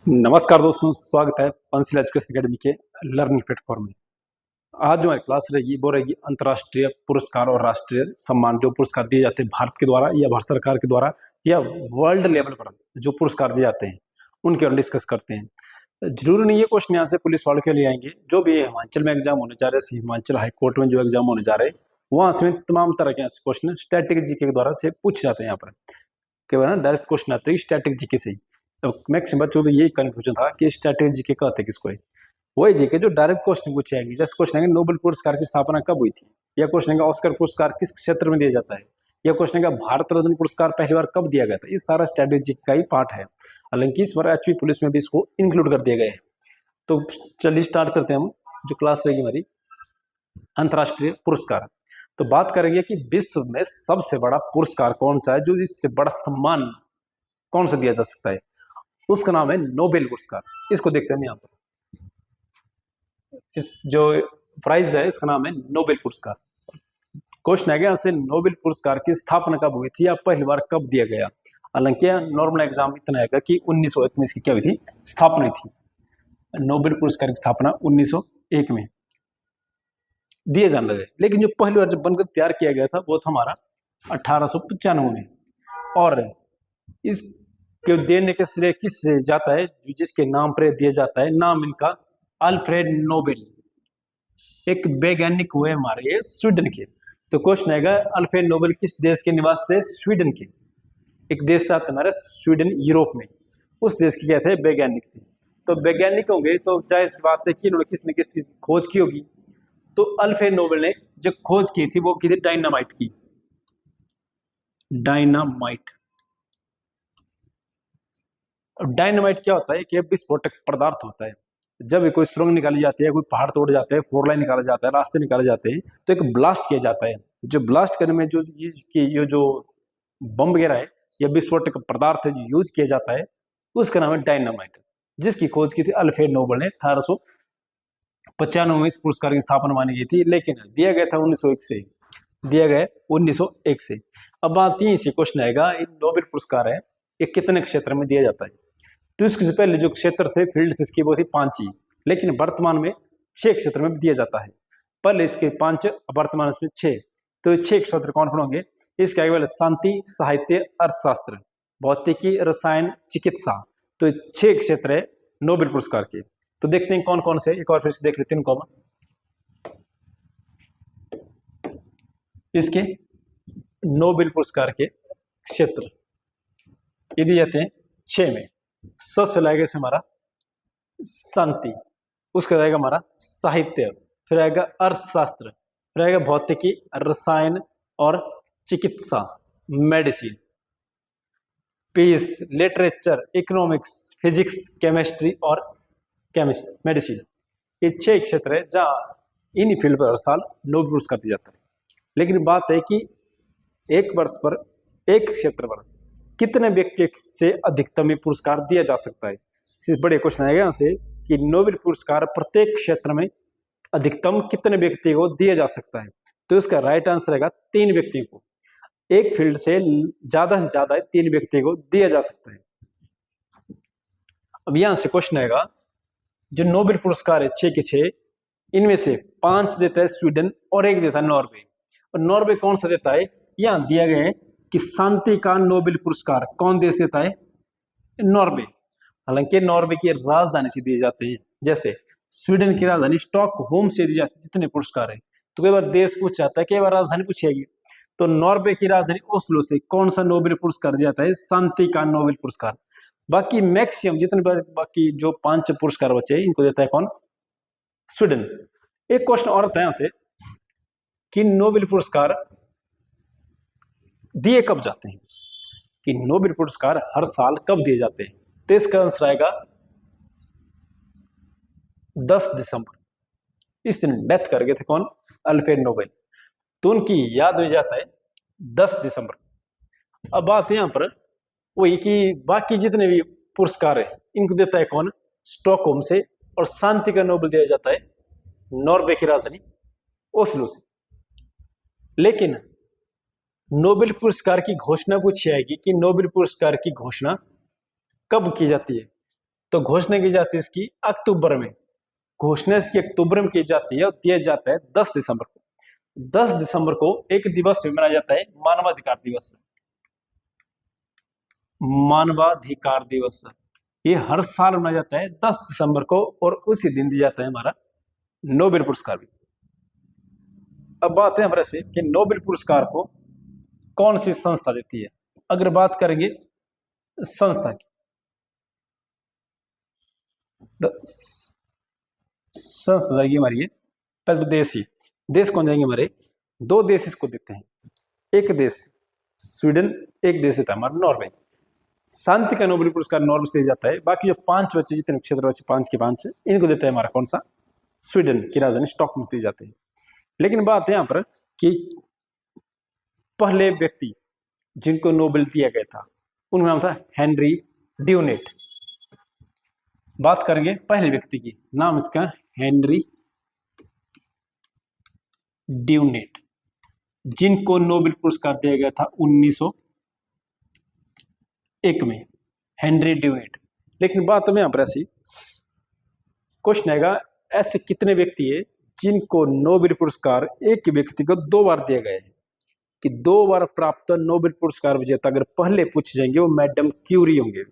नमस्कार दोस्तों, स्वागत है पंसिल एजुकेशन अकेडमी के लर्निंग प्लेटफॉर्म में। आज जो हमारी क्लास रहेगी वो रहेगी अंतर्राष्ट्रीय पुरस्कार और राष्ट्रीय सम्मान, जो पुरस्कार दिए जाते हैं भारत के द्वारा या भारत सरकार के द्वारा या वर्ल्ड लेवल पर जो पुरस्कार दिए जाते हैं उनके बारे में डिस्कस करते हैं। जरूरी नहीं है क्वेश्चन यहाँ से पुलिस वालों के लिए आएंगे। जो भी हिमाचल में एग्जाम होने जा रहे हैं, हिमाचल हाईकोर्ट में जो एग्जाम होने जा रहे हैं वहां से तमाम तरह के क्वेश्चन स्टैटिक जीके के द्वारा से पूछे जाते हैं। यहाँ पर डायरेक्ट क्वेश्चन आते हैं स्टैटिक जीके से ही। तो मैक्सिमम बच्चों को यही कंफ्यूजन था कि स्ट्रैटेजी जीके कहते किसको है। वही जीके जो डायरेक्ट क्वेश्चन पूछे जाएंगे। जैसे क्वेश्चन है नोबेल पुरस्कार की स्थापना कब हुई थी, या क्वेश्चन है ऑस्कर पुरस्कार किस क्षेत्र में दिया जाता है, या क्वेश्चन है भारत रत्न पुरस्कार पहली बार कब दिया गया था। ये सारा स्ट्रैटेजी का ही पार्ट है। हालांकि इस बार एचपी पुलिस में भी इसको इंक्लूड कर दिया गया है। तो चलिए स्टार्ट करते हैं हम। जो क्लास रहेगी हमारी अंतर्राष्ट्रीय पुरस्कार, तो बात करेंगे कि विश्व में सबसे बड़ा पुरस्कार कौन सा है, जो इससे बड़ा सम्मान कौन सा दिया जा सकता है। उसका नाम है नोबेल पुरस्कार। इसको देखते हैं यहाँ पर। इस जो प्राइज है इसका नाम है नोबेल पुरस्कार। क्वेश्चन है यहाँ से नोबेल पुरस्कार की स्थापना कब हुई थी या पहली बार कब दिया गया। हालांकि नॉर्मल एग्जाम इतना है कि 1901 में इसकी क्या हुई थी, स्थापना थी। नोबेल पुरस्कार की स्थापना 1901 में दिए जाने लगे, लेकिन जो पहली बार जब बनकर तैयार किया गया था वो था हमारा 1895 में। और इस के देने के श्रेय किस जाता है, जिसके नाम पर दिया जाता है। नाम इनका अल्फ्रेड नोबेल, एक वैज्ञानिक हुए हमारे स्वीडन के। तो क्वेश्चन आएगा अल्फ्रेड नोबेल किस देश के निवासी थे, स्वीडन के। एक देश था हमारा स्वीडन, यूरोप में। उस देश के क्या थे, वैज्ञानिक थे। तो वैज्ञानिक होंगे तो जाहिर सी बात है कि इन्होंने किसी न किसी खोज की होगी। तो अल्फ्रेड नोबेल ने जो खोज की थी वो की थी डायनामाइट की। डायनामाइट क्या होता है कि विस्फोटक पदार्थ होता है। जब कोई सुरंग निकाली जाती है, कोई पहाड़ तोड़ जाते हैं, फोर लाइन निकाला जाता है, रास्ते निकाले जाते हैं, तो एक ब्लास्ट किया जाता है। जो ब्लास्ट करने में ये जो बम वगैरह है या विस्फोटक पदार्थ है जो यूज किया जाता है, उसका नाम है डायनामाइट, जिसकी खोज की थी अल्फ्रेड नोबेल ने 1895 में। इस पुरस्कार की स्थापना मानी गई थी, लेकिन दिया गया था 1901 से। दिया गया 1901 से। अब बात यही से क्वेश्चन आएगा, ये नोबेल पुरस्कार है ये कितने क्षेत्र में दिया जाता है। तो इससे पहले जो क्षेत्र थे, फील्ड थी इसकी, वो थी 5 ही, लेकिन वर्तमान में 6 क्षेत्र में दिया जाता है। पहले इसके 5, वर्तमान में 6। तो 6 क्षेत्र कौन कौन होंगे, इसके आगे वाले शांति, साहित्य, अर्थशास्त्र, भौतिकी, रसायन, चिकित्सा। तो 6 क्षेत्र है नोबेल पुरस्कार के। तो देखते हैं कौन कौन से, एक बार फिर से देख लेते हैं इनको। इसके नोबेल पुरस्कार के क्षेत्र ये दिए जाते हैं 6 में। सबसे पहले हमारा शांति, उसके आएगा हमारा साहित्य, फिर आएगा अर्थशास्त्र, फिर आएगा भौतिकी, रसायन और चिकित्सा, medicine, peace, literature, economics, physics, chemistry और केमिस्ट्री, मेडिसिन। ये 6 क्षेत्र है जहां इन फील्ड पर हर साल नोबेल पुरस्कार दिया जाता है। लेकिन बात है कि एक वर्ष पर एक क्षेत्र पर कितने व्यक्ति से अधिकतम पुरस्कार दिया जा सकता है। बड़े क्वेश्चन आएगा यहाँ से कि नोबेल पुरस्कार प्रत्येक क्षेत्र में अधिकतम कितने व्यक्ति को दिया जा सकता है। तो इसका राइट आंसर रहेगा 3 व्यक्ति को। एक फील्ड से ज्यादा से ज्यादा 3 व्यक्ति को दिया जा सकता है। अब यहां से क्वेश्चन आएगा, जो नोबेल पुरस्कार है 6 के 6, इनमें से 5 देता है स्वीडन और 1 देता है नॉर्वे। और नॉर्वे कौन सा देता है, यहां दिया गया है कि शांति का नोबेल पुरस्कार कौन देश देता है, नॉर्वे। हालांकि नॉर्वे की राजधानी से दिए जाते हैं। जैसे स्वीडन की राजधानी स्टॉकहोम से दी जाती है जितने पुरस्कार है। तो कई बार देश पूछ जाता है, कई बार राजधानी पूछेगी। तो नॉर्वे की राजधानी ओस्लो से कौन सा नोबेल पुरस्कार दिया जाता है, शांति का नोबेल पुरस्कार। बाकी मैक्सिमम जितने बाकी जो 5 पुरस्कार बचे इनको देता है कौन, स्वीडन। एक क्वेश्चन और आता है यहां से कि नोबेल पुरस्कार दिए कब जाते हैं, कि नोबेल पुरस्कार हर साल कब दिए जाते हैं। तो इसका आंसर आएगा 10 दिसंबर। इस दिन डेथ कर गए थे कौन, अल्फ्रेड नोबेल। तो उनकी याद में जाता है 10 दिसंबर। अब बात यहां पर वही कि बाकी जितने भी पुरस्कार है इनको देता है कौन, स्टॉकहोम से। और शांति का नोबेल दिया जाता है नॉर्वे की राजधानी ओस्लो से। लेकिन नोबेल पुरस्कार की घोषणा पूछी जाएगी कि नोबेल पुरस्कार की घोषणा कब की जाती है। तो घोषणा की जाती है इसकी अक्टूबर में, घोषणा इसकी अक्टूबर में की जाती है और दिया जाता है 10 दिसंबर को। 10 दिसंबर को एक दिवस भी मनाया जाता है, मानवाधिकार दिवस। मानवाधिकार दिवस ये हर साल मनाया जाता है 10 दिसंबर को, और उसी दिन दिया जाता है हमारा नोबेल पुरस्कार भी। अब बात है हमारे से कि नोबेल पुरस्कार को कौन सी संस्था देती है। अगर बात करेंगे संस्था की, संस्था जाएगी हमारी ये, पहले तो देश कौन जाएंगे हमारे, 2 देश इसको देते हैं। एक देश स्वीडन, एक देश देता है हमारा नॉर्वे। शांति का नोबेल पुरस्कार नॉर्वे से दिया जाता है। बाकी जो 5 बच्चे, जितने क्षेत्र बच्चे 5 के 5, इनको देता है हमारा कौन सा, स्वीडन की राजधानी स्टॉकहोम से दिए जाते हैं। लेकिन बात है यहाँ पर कि पहले व्यक्ति जिनको नोबेल दिया गया था उनका नाम था हेनरी ड्यूनेट। बात करेंगे पहले व्यक्ति की, नाम इसका हेनरी ड्यूनेट, जिनको नोबेल पुरस्कार दिया गया था 1901 में, हेनरी ड्यूनेट। लेकिन बात में यहां पर ऐसी क्वेश्चन आएगा, ऐसे कितने व्यक्ति है जिनको नोबेल पुरस्कार एक व्यक्ति को 2 बार दिया गया है, कि 2 बार प्राप्त नोबेल पुरस्कार विजेता अगर पहले पूछ जाएंगे वो मैडम क्यूरी होंगे।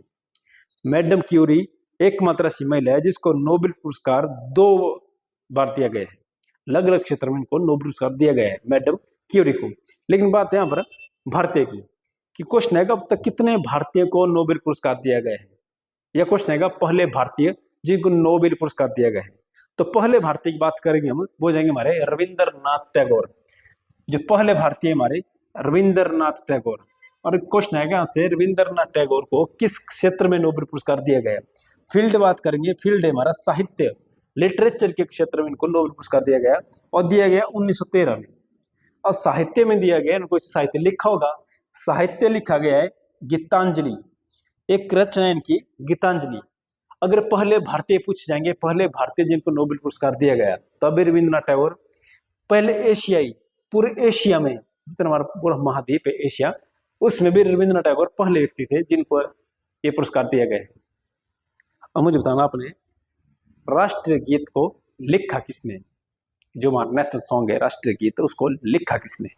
मैडम क्यूरी एकमात्र ऐसी महिला है जिसको नोबेल पुरस्कार 2 बार दिया गया है, अलग अलग क्षेत्र में इनको नोबेल पुरस्कार दिया गया है मैडम क्यूरी को। लेकिन बात है यहाँ पर भारतीय की, कि क्वेश्चन है अब तक कितने भारतीय को नोबेल पुरस्कार दिया गया है, या क्वेश्चन है पहले भारतीय जिनको नोबेल पुरस्कार दिया गया है। तो पहले भारतीय की बात करेंगे हम, वो जाएंगे हमारे रविंद्रनाथ टैगोर, जो पहले भारतीय हमारे रविंद्रनाथ टैगोर। और क्वेश्चन है यहाँ से, रविंद्रनाथ टैगोर को किस क्षेत्र में नोबेल पुरस्कार दिया गया। फील्ड बात करेंगे, फील्ड है हमारा साहित्य, लिटरेचर के क्षेत्र में इनको नोबेल पुरस्कार दिया गया, और दिया गया 1913 में। और साहित्य में दिया गया, इनको साहित्य लिखा होगा, साहित्य लिखा गया है गीतांजलि, एक रचना इनकी गीतांजलि। अगर पहले भारतीय पूछ जाएंगे, पहले भारतीय जिनको नोबेल पुरस्कार दिया गया, तभी रविंद्रनाथ टैगोर। पहले एशियाई, पूरे एशिया में जितना हमारा पूरा महाद्वीप है एशिया, उसमें भी रविंद्रनाथ टैगोर पहले व्यक्ति थे जिनको ये पुरस्कार दिया गया है। अब मुझे बताना आपने, राष्ट्रीय गीत को लिखा किसने, जो हमारा नेशनल सॉन्ग है राष्ट्रीय गीत, उसको लिखा किसने।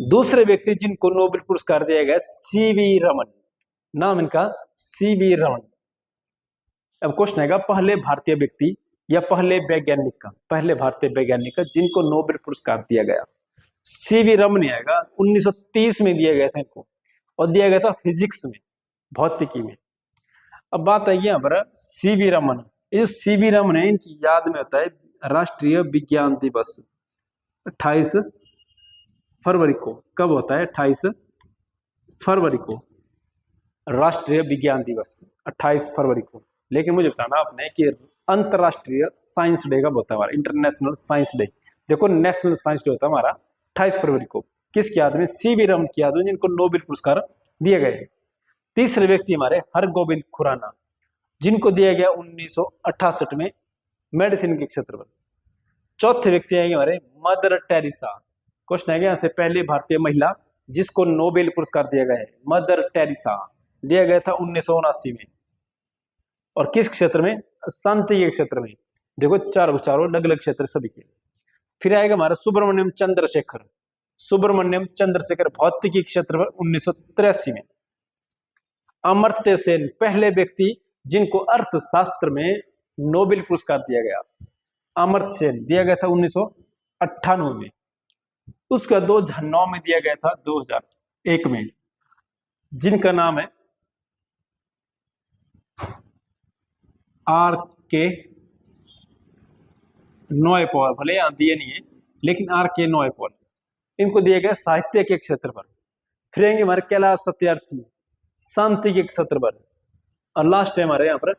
दूसरे व्यक्ति जिनको नोबेल पुरस्कार दिया गया, सीवी रमन, नाम इनका सीवी रमन। अब क्वेश्चन आएगा पहले भारतीय व्यक्ति या पहले वैज्ञानिक का, पहले भारतीय वैज्ञानिक का जिनको नोबेल पुरस्कार दिया गया, सीवी रमन आएगा। 1930 में दिया गया था इनको, और दिया गया था फिजिक्स में, भौतिकी में। अब बात आई यहाँ पर सीवी रमन, ये जो सीवी रमन है इनकी याद में होता है राष्ट्रीय विज्ञान दिवस 28 फरवरी को। कब होता है? 28 फरवरी को राष्ट्रीय विज्ञान दिवस, 28 फरवरी को। लेकिन मुझे बताना आपने कि अंतरराष्ट्रीय साइंस डे कब होता है हमारा, इंटरनेशनल साइंस डे। देखो नेशनल साइंस डे होता है हमारा 28 फरवरी को, किसकी याद में? सीवी रमन की याद में, जिनको नोबेल पुरस्कार दिए गए। तीसरे व्यक्ति हमारे हरगोविंद खुराना, जिनको दिया गया 1968 में मेडिसिन के क्षेत्र पर। चौथे व्यक्ति आएंगे हमारे मदर टेरेसा। क्वेश्चन आएगा यहाँ से, पहली भारतीय महिला जिसको नोबेल पुरस्कार दिया गया है, मदर टेरेसा, दिया गया था 1979 में। और किस क्षेत्र में? शांति के क्षेत्र में। देखो चारों अलग अलग क्षेत्र सभी के। फिर आएगा हमारा सुब्रमण्यम चंद्रशेखर, सुब्रमण्यम चंद्रशेखर भौतिकी क्षेत्र पर 1983 में। अमर्त्य सेन, पहले व्यक्ति जिनको अर्थशास्त्र में नोबेल पुरस्कार दिया गया, अमर्त्य सेन, दिया गया था 1998 में। उसका 2009 में दिया गया था, 2001 में, जिनका नाम है R.K. नॉयपॉल। भले यहां दिए नहीं है, लेकिन R.K. नॉयपॉल, इनको दिया गया साहित्य के क्षेत्र पर। फिर आएंगे हमारे कैलाश सत्यार्थी, शांति के क्षेत्र पर। और लास्ट है हमारे यहाँ पर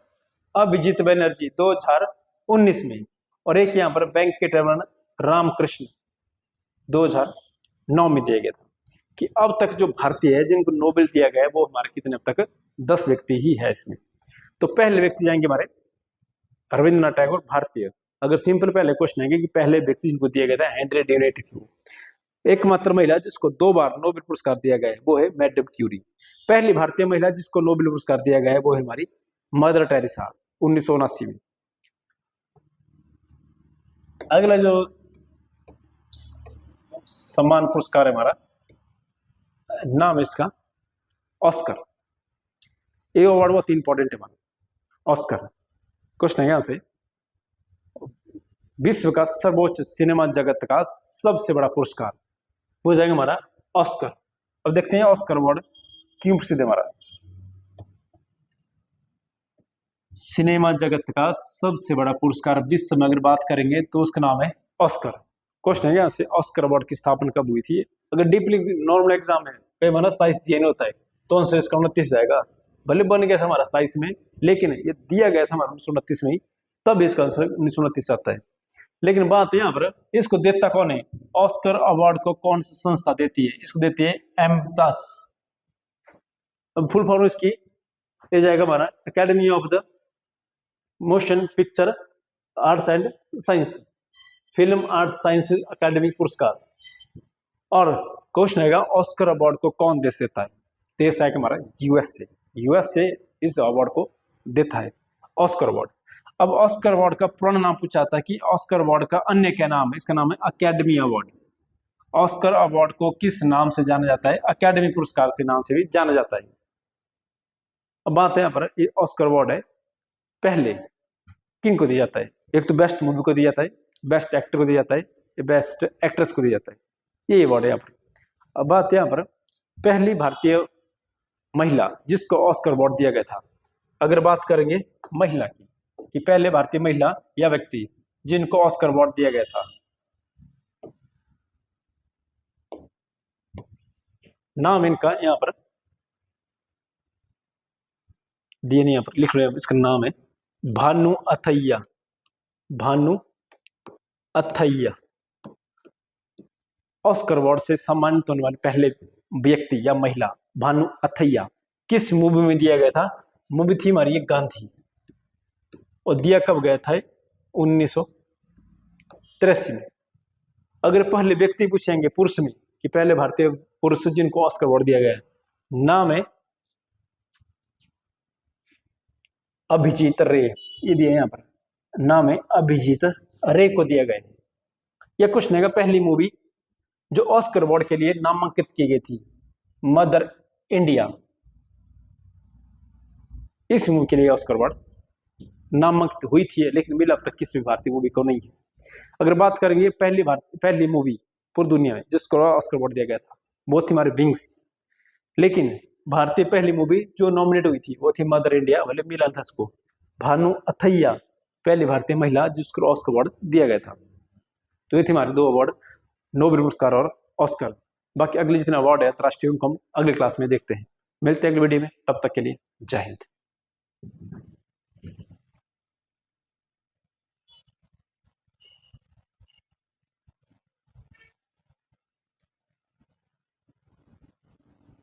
अभिजीत बनर्जी 2019 में। और एक यहाँ पर वेंकटरमण रामकृष्ण 2009 में दिया गया था। कि अब तक जो भारतीय है जिनको नोबेल दिया गया है वो हमारे कितने, अब तक 10 व्यक्ति ही है इसमें। तो पहले व्यक्ति जाएंगे हमारे रविंद्रनाथ टैगोर, भारतीय। अगर सिंपल पहले क्वेश्चन है कि पहले व्यक्ति जिनको दिया गया था हेनरी ड्यूनेट थी। एकमात्र महिला जिसको 2 बार नोबेल पुरस्कार दिया गया है वो है मैडम क्यूरी। पहली भारतीय महिला जिसको नोबेल पुरस्कार दिया गया है वो है हमारी मदर टेरेसा 1979 में। अगला जो सम्मान पुरस्कार है हमारा, नाम इसका ऑस्कर। ये अवार्ड बहुत इंपॉर्टेंट है हमारा ऑस्कर। क्वेश्चन है यहां से, विश्व का सर्वोच्च सिनेमा जगत का सबसे बड़ा पुरस्कार हो जाएगा हमारा ऑस्कर। अब देखते हैं ऑस्कर अवार्ड क्यों प्रसिद्ध है हमारा। सिनेमा जगत का सबसे बड़ा पुरस्कार विश्व में अगर बात करेंगे तो उसका नाम है ऑस्कर। क्वेश्चन है यहाँ से, ऑस्कर अवार्ड की स्थापना कब हुई थी? अगर डीपली नॉर्मल एग्जाम है कई माना 27 दिया नहीं होता है तो आंसर इसका 29 जाएगा। भले बन गया था हमारा 27 में, लेकिन ये दिया गया था हमारा 1929 में ही, तब इसका आंसर 1929 आता है। लेकिन बात यहाँ पर, इसको देता कौन है? ऑस्कर अवार्ड को कौन सी संस्था देती है? इसको देती है एमटास। अब फुल फॉर्म इसकी ये जाएगा हमारा academy of the motion picture arts and science, film arts science academy पुरस्कार। और क्वेश्चन आएगा ऑस्कर अवार्ड को कौन देश देता है? देश है हमारा यूएसए। यूएसए इस अवार्ड को देता है ऑस्कर अवार्ड। अब ऑस्कर अवार्ड का पुराना नाम पूछा था कि ऑस्कर अवार्ड का अन्य क्या नाम है? इसका नाम है अकेडमी अवार्ड। ऑस्कर अवार्ड को किस नाम से जाना जाता है? अकेडमी पुरस्कार से नाम से भी जाना जाता है। अब बात है यहाँ पर, ये ऑस्कर अवार्ड है पहले किन को दिया जाता है? एक तो बेस्ट मूवी को दिया जाता है, बेस्ट एक्टर को दिया जाता है, बेस्ट एक्ट्रेस को दिया जाता है, ये अवार्ड है यहाँ पर। अब बात यहाँ पर, पहली भारतीय महिला जिसको ऑस्कर अवार्ड दिया गया था, अगर बात करेंगे महिला की कि पहले भारतीय महिला या व्यक्ति जिनको ऑस्कर अवार्ड दिया गया था, नाम इनका यहाँ पर दिए नहीं, यहाँ पर लिख रहे हैं, इसका नाम है भानु अथैया। भानु अथैया ऑस्कर अवार्ड से सम्मानित होने वाले पहले व्यक्ति या महिला भानु अथैया। किस मूवी में दिया गया था? मूवी थी हमारी गांधी, और दिया कब गया था? 1983 में। अगर पहले व्यक्ति पूछेंगे पुरुष में कि पहले भारतीय पुरुष जिनको ऑस्कर अवार्ड दिया गया है, नाम है अभिजीत रे, ये दिया यहाँ पर, नाम है अभिजीत रे को दिया गया है। यह क्वेश्चन है पहली मूवी जो ऑस्कर अवार्ड के लिए नामांकित की गई थी, मदर इंडिया। इस मूवी के लिए ऑस्कर अवार्ड नामांकित हुई थी, लेकिन मिला अब तक किसी भी भारतीय मूवी को नहीं है। अगर बात करेंगे पहली मूवी पूरी दुनिया में जिसको ऑस्कर अवार्ड दिया गया था, वो थी हमारे विंग्स। लेकिन भारतीय पहली मूवी जो नॉमिनेट हुई थी वो थी मदर इंडिया, भले मिला था उसको। भानु अथैया पहली भारतीय महिला जिसको ऑस्कर अवार्ड दिया गया था। तो ये थे हमारे 2 अवार्ड, नोबेल पुरस्कार और ऑस्कर। बाकी अगले जितने अवार्ड है अंतरराष्ट्रीय उनको हम अगले क्लास में देखते हैं। मिलते हैं अगले वीडियो में, तब तक के लिए जय हिंद।